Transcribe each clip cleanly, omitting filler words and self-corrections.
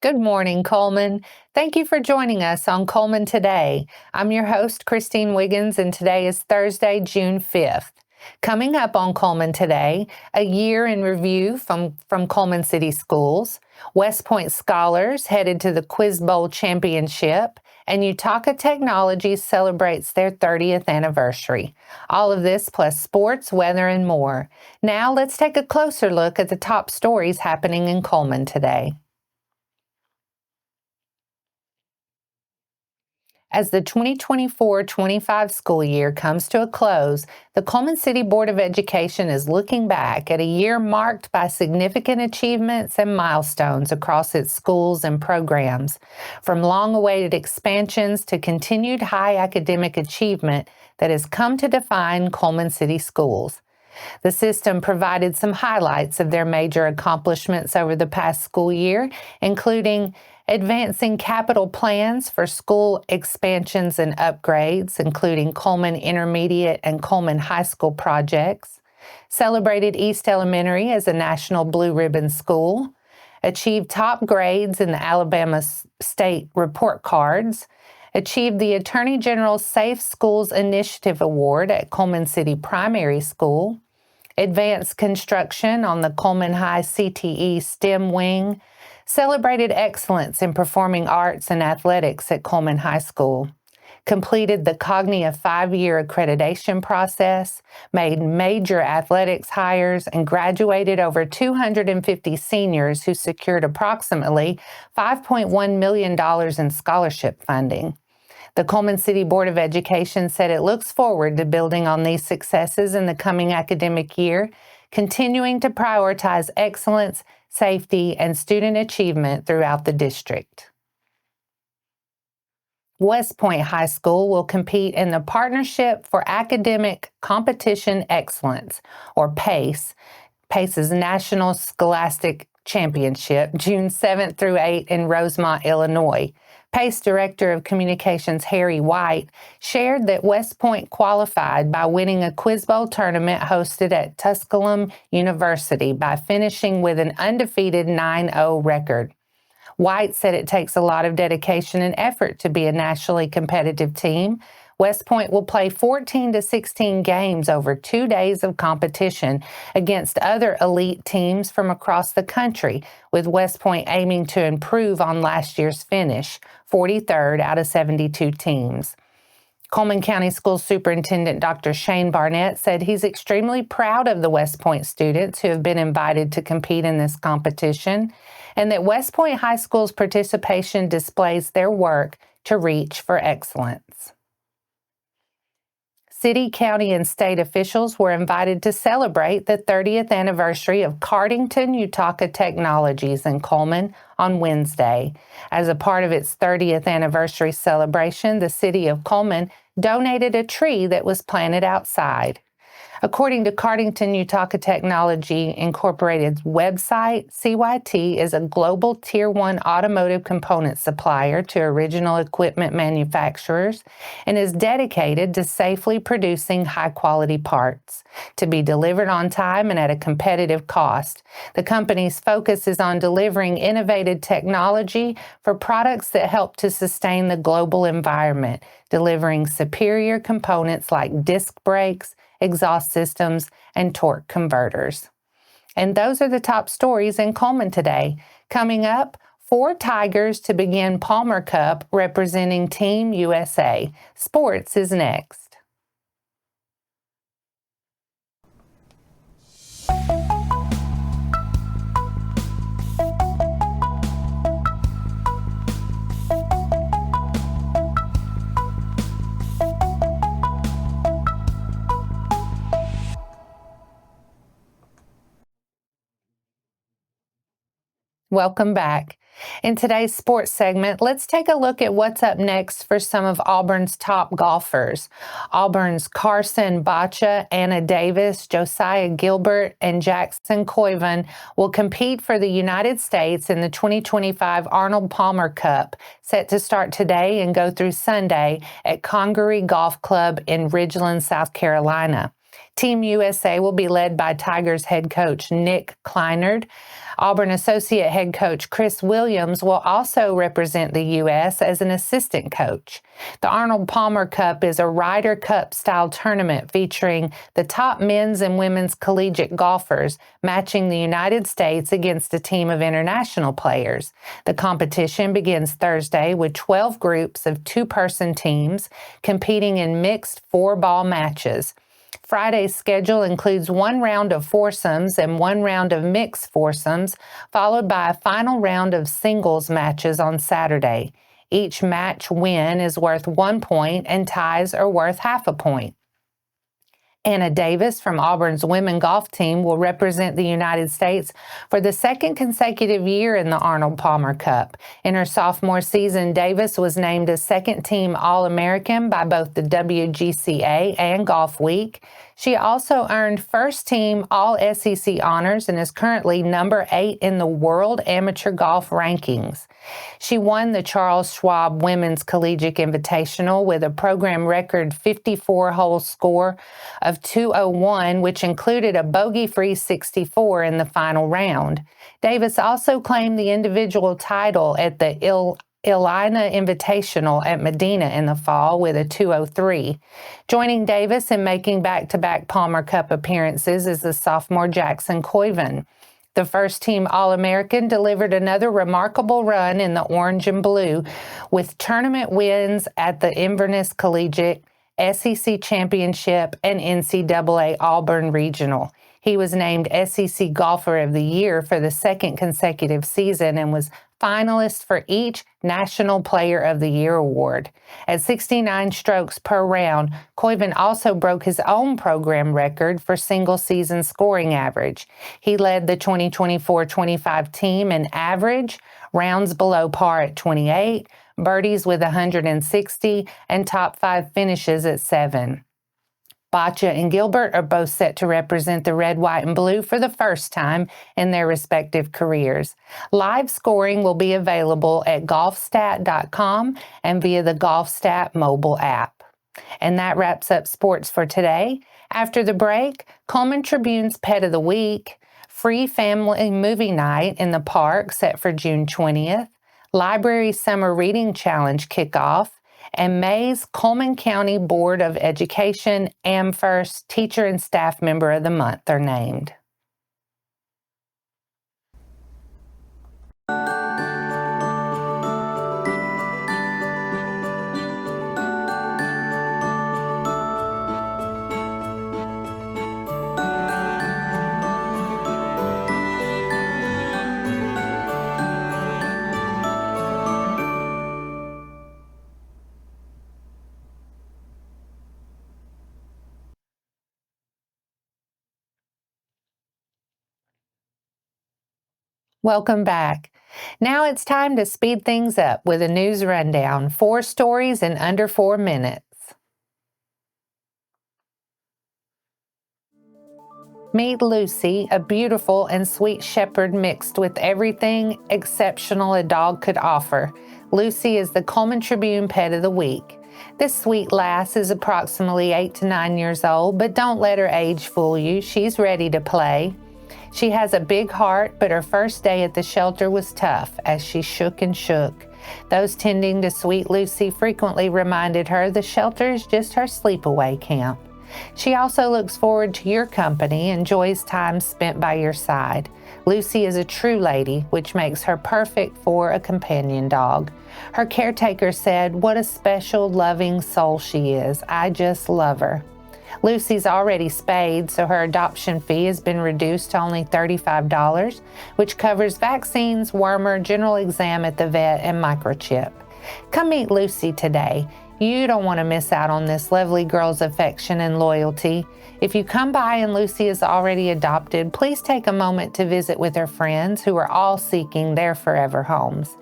Good morning, Cullman. Thank you for joining us on Cullman Today. I'm your host, Christine Wiggins, and today is Thursday, June 5th. Coming up on Cullman Today, a year in review from Cullman City Schools, West Point scholars headed to the Quizbowl Championship, and Yutaka Technologies celebrates their 30th anniversary. All of this plus sports, weather, and more. Now let's take a closer look at the top stories happening in Cullman today. As the 2024-25 school year comes to a close, the Cullman City Board of Education is looking back at a year marked by significant achievements and milestones across its schools and programs, from long-awaited expansions to continued high academic achievement that has come to define Cullman City Schools. The system provided some highlights of their major accomplishments over the past school year, including advancing capital plans for school expansions and upgrades, including Cullman Intermediate and Cullman High School projects, celebrated East Elementary as a National Blue Ribbon School, achieved top grades in the Alabama State Report Cards, achieved the Attorney General's Safe Schools Initiative Award at Cullman City Primary School, advanced construction on the Cullman High CTE STEM wing, celebrated excellence in performing arts and athletics at Cullman High School, completed the Cognia 5-year accreditation process, made major athletics hires, and graduated over 250 seniors who secured approximately $5.1 million in scholarship funding. The Cullman City Board of Education said it looks forward to building on these successes in the coming academic year, continuing to prioritize excellence, safety, and student achievement throughout the district. West Point High School will compete in the Partnership for Academic Competition Excellence, or PACE, PACE's National Scholastic Championship, June 7th through 8th in Rosemont, Illinois. PACE Director of Communications Harry White shared that West Point qualified by winning a Quizbowl tournament hosted at Tusculum University by finishing with an undefeated 9-0 record. White said it takes a lot of dedication and effort to be a nationally competitive team. West Point will play 14 to 16 games over 2 days of competition against other elite teams from across the country, with West Point aiming to improve on last year's finish, 43rd out of 72 teams. Cullman County School Superintendent Dr. Shane Barnett said he's extremely proud of the West Point students who have been invited to compete in this competition, and that West Point High School's participation displays their work to reach for excellence. City, county, and state officials were invited to celebrate the 30th anniversary of Cardington Yutaka Technologies in Cullman on Wednesday. As a part of its 30th anniversary celebration, the city of Cullman donated a tree that was planted outside. According to Cardington Yutaka Technology Incorporated's website, CYT is a global Tier 1 automotive component supplier to original equipment manufacturers and is dedicated to safely producing high-quality parts to be delivered on time and at a competitive cost. The company's focus is on delivering innovative technology for products that help to sustain the global environment, delivering superior components like disc brakes, exhaust systems, and torque converters. And those are the top stories in Cullman today. Coming up, 4 Tigers to begin Palmer Cup representing Team USA. Sports is next. Welcome back. In today's sports segment, let's take a look at what's up next for some of Auburn's top golfers. Auburn's Carson Bacha, Anna Davis, Josiah Gilbert, and Jackson Coyvan will compete for the United States in the 2025 Arnold Palmer Cup, set to start today and go through Sunday at Congaree Golf Club in Ridgeland, South Carolina. Team USA will be led by Tigers head coach Nick Kleinard. Auburn Associate Head Coach Chris Williams will also represent the U.S. as an assistant coach. The Arnold Palmer Cup is a Ryder Cup-style tournament featuring the top men's and women's collegiate golfers, matching the United States against a team of international players. The competition begins Thursday with 12 groups of two-person teams competing in mixed four-ball matches. Friday's schedule includes one round of foursomes and one round of mixed foursomes, followed by a final round of singles matches on Saturday. Each match win is worth 1 point and ties are worth half a point. Anna Davis from Auburn's women golf team will represent the United States for the second consecutive year in the Arnold Palmer Cup. In her sophomore season, Davis was named a second-team All-American by both the WGCA and Golf Week. She also earned first-team All-SEC honors and is currently number 8 in the World Amateur Golf Rankings. She won the Charles Schwab Women's Collegiate Invitational with a program record 54-hole score of 201, which included a bogey-free 64 in the final round. Davis also claimed the individual title at the Illina Invitational at Medina in the fall with a 203. Joining Davis in making back-to-back Palmer Cup appearances is the sophomore Jackson Coyven. The first-team All-American delivered another remarkable run in the orange and blue with tournament wins at the Inverness Collegiate, SEC Championship, and NCAA Auburn Regional. He was named SEC Golfer of the Year for the second consecutive season and was finalist for each National Player of the Year award. At 69 strokes per round, Coyven also broke his own program record for single-season scoring average. He led the 2024-25 team in average, rounds below par at 28, birdies with 160, and top 5 finishes at 7. Baccia and Gilbert are both set to represent the red, white, and blue for the first time in their respective careers. Live scoring will be available at golfstat.com and via the GolfStat mobile app. And that wraps up sports for today. After the break, Cullman Tribune's Pet of the Week, free family movie night in the park set for June 20th, Library Summer Reading Challenge kickoff, and May's Cullman County Board of Education AmFirst Teacher and Staff Member of the Month are named. Welcome back. Now it's time to speed things up with a news rundown. 4 stories in under 4 minutes. Meet Lucy, a beautiful and sweet shepherd mixed with everything exceptional a dog could offer. Lucy is the Cullman Tribune Pet of the Week. This sweet lass is approximately 8 to 9 years old, but don't let her age fool you. She's ready to play. She has a big heart, but her first day at the shelter was tough as she shook and shook. Those tending to sweet Lucy frequently reminded her the shelter is just her sleepaway camp. She also looks forward to your company and enjoys time spent by your side. Lucy is a true lady, which makes her perfect for a companion dog. Her caretaker said, "What a special, loving soul she is. I just love her." Lucy's already spayed, so her adoption fee has been reduced to only $35, which covers vaccines, wormer, general exam at the vet, and microchip. Come meet Lucy today. You don't want to miss out on this lovely girl's affection and loyalty. If you come by and Lucy is already adopted, please take a moment to visit with her friends who are all seeking their forever homes.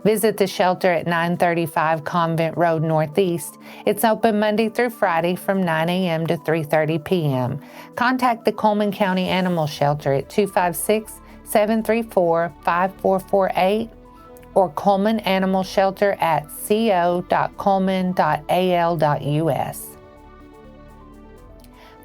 Visit the shelter at 935 Convent Road Northeast. It's open Monday through Friday from 9 a.m. to 3:30 p.m. Contact the Cullman County Animal Shelter at 256-734-5448 or Cullman Animal Shelter at co.cullman.al.us.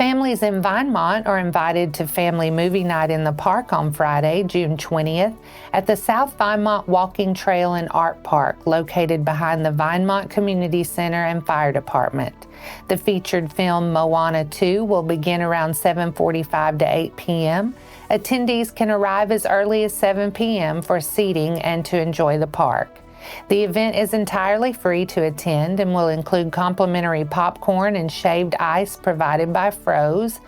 Families in Vinemont are invited to family movie night in the park on Friday, June 20th, at the South Vinemont Walking Trail and Art Park, located behind the Vinemont Community Center and Fire Department. The featured film Moana 2 will begin around 7:45 to 8 p.m. Attendees can arrive as early as 7 p.m. for seating and to enjoy the park. The event is entirely free to attend and will include complimentary popcorn and shaved ice provided by Froze.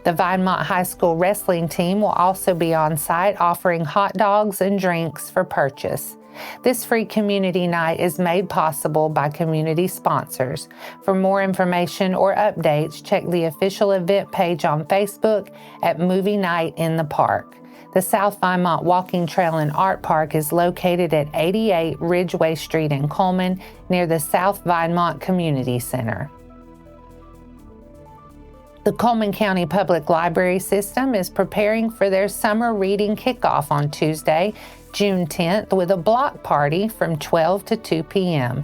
The Vinemont High School wrestling team will also be on site offering hot dogs and drinks for purchase. This free community night is made possible by community sponsors. For more information or updates, check the official event page on Facebook at Movie Night in the Park. The South Vinemont Walking Trail and Art Park is located at 88 Ridgeway Street in Cullman, near the South Vinemont Community Center. The Cullman County Public Library System is preparing for their summer reading kickoff on Tuesday, June 10th, with a block party from 12 to 2 p.m.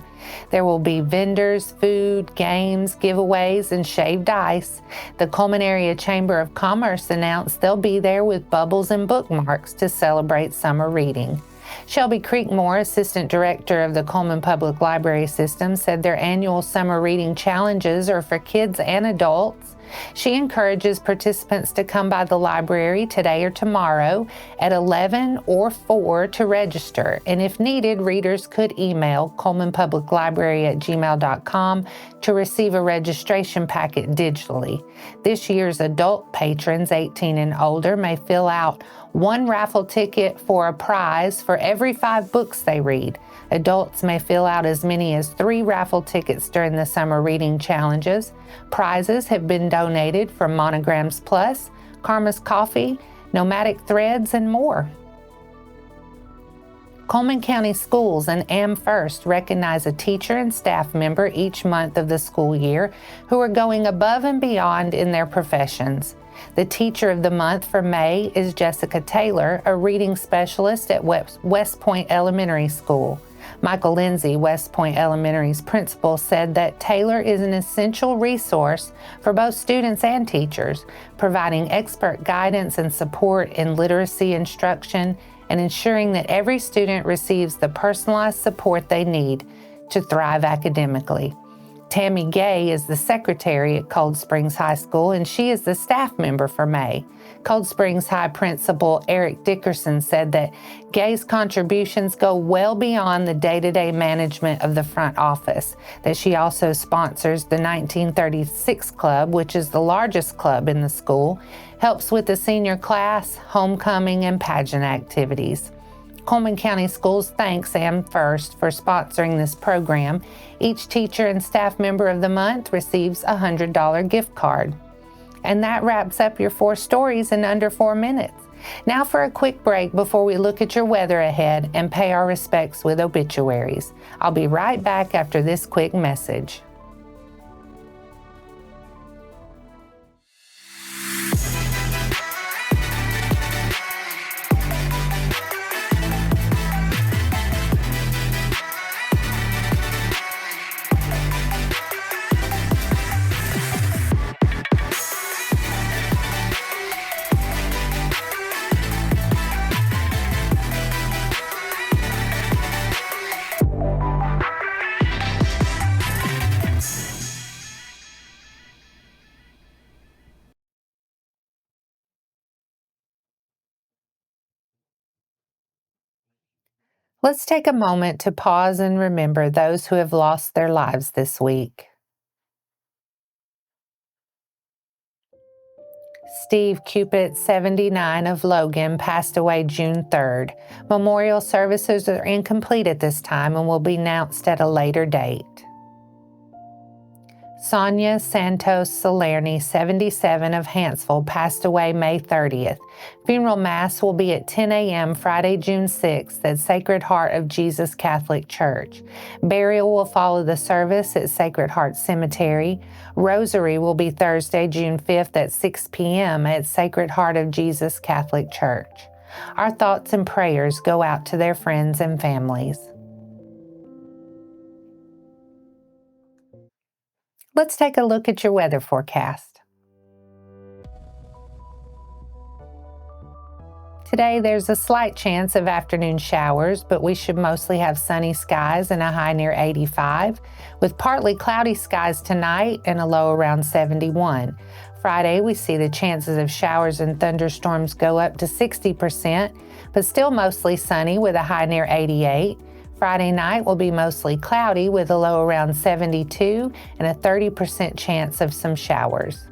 There will be vendors, food, games, giveaways, and shaved ice. The Cullman Area Chamber of Commerce announced they'll be there with bubbles and bookmarks to celebrate summer reading. Shelby Creekmore, Assistant Director of the Cullman Public Library System, said their annual summer reading challenges are for kids and adults. She encourages participants to come by the library today or tomorrow at 11 or 4 to register, and if needed, readers could email cullmanpubliclibrary@gmail.com to receive a registration packet digitally. This year's adult patrons 18 and older may fill out one raffle ticket for a prize for every 5 books they read. Adults may fill out as many as 3 raffle tickets during the summer reading challenges. Prizes have been donated from Monograms Plus, Karma's Coffee, Nomadic Threads, and more. Cullman County Schools and AmFirst recognize a teacher and staff member each month of the school year who are going above and beyond in their professions. The Teacher of the Month for May is Jessica Taylor, a reading specialist at West Point Elementary School. Michael Lindsay, West Point Elementary's principal, said that Taylor is an essential resource for both students and teachers, providing expert guidance and support in literacy instruction and ensuring that every student receives the personalized support they need to thrive academically. Tammy Gay is the secretary at Cold Springs High School, and she is the staff member for May. Cold Springs High Principal Eric Dickerson said that Gay's contributions go well beyond the day-to-day management of the front office, that she also sponsors the 1936 Club, which is the largest club in the school, helps with the senior class, homecoming, and pageant activities. Cullman County Schools thanks AmFirst for sponsoring this program. Each teacher and staff member of the month receives a $100 gift card. And that wraps up your 4 stories in under 4 minutes. Now for a quick break before we look at your weather ahead and pay our respects with obituaries. I'll be right back after this quick message. Let's take a moment to pause and remember those who have lost their lives this week. Steve Cupid, 79, of Logan, passed away June 3rd. Memorial services are incomplete at this time and will be announced at a later date. Sonia Santos Salerni, 77, of Hanceville, passed away May 30th. Funeral Mass will be at 10 a.m. Friday, June 6th at Sacred Heart of Jesus Catholic Church. Burial will follow the service at Sacred Heart Cemetery. Rosary will be Thursday, June 5th at 6 p.m. at Sacred Heart of Jesus Catholic Church. Our thoughts and prayers go out to their friends and families. Let's take a look at your weather forecast. Today, there's a slight chance of afternoon showers, but we should mostly have sunny skies and a high near 85, with partly cloudy skies tonight and a low around 71. Friday, we see the chances of showers and thunderstorms go up to 60%, but still mostly sunny with a high near 88. Friday night will be mostly cloudy with a low around 72 and a 30% chance of some showers.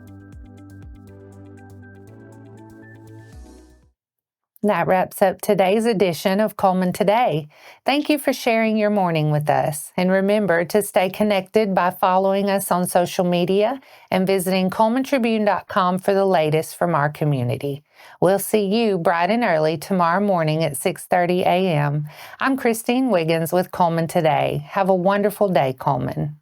That wraps up today's edition of Cullman Today. Thank you for sharing your morning with us. And remember to stay connected by following us on social media and visiting CullmanTribune.com for the latest from our community. We'll see you bright and early tomorrow morning at 6:30 a.m. I'm Christine Wiggins with Cullman Today. Have a wonderful day, Cullman.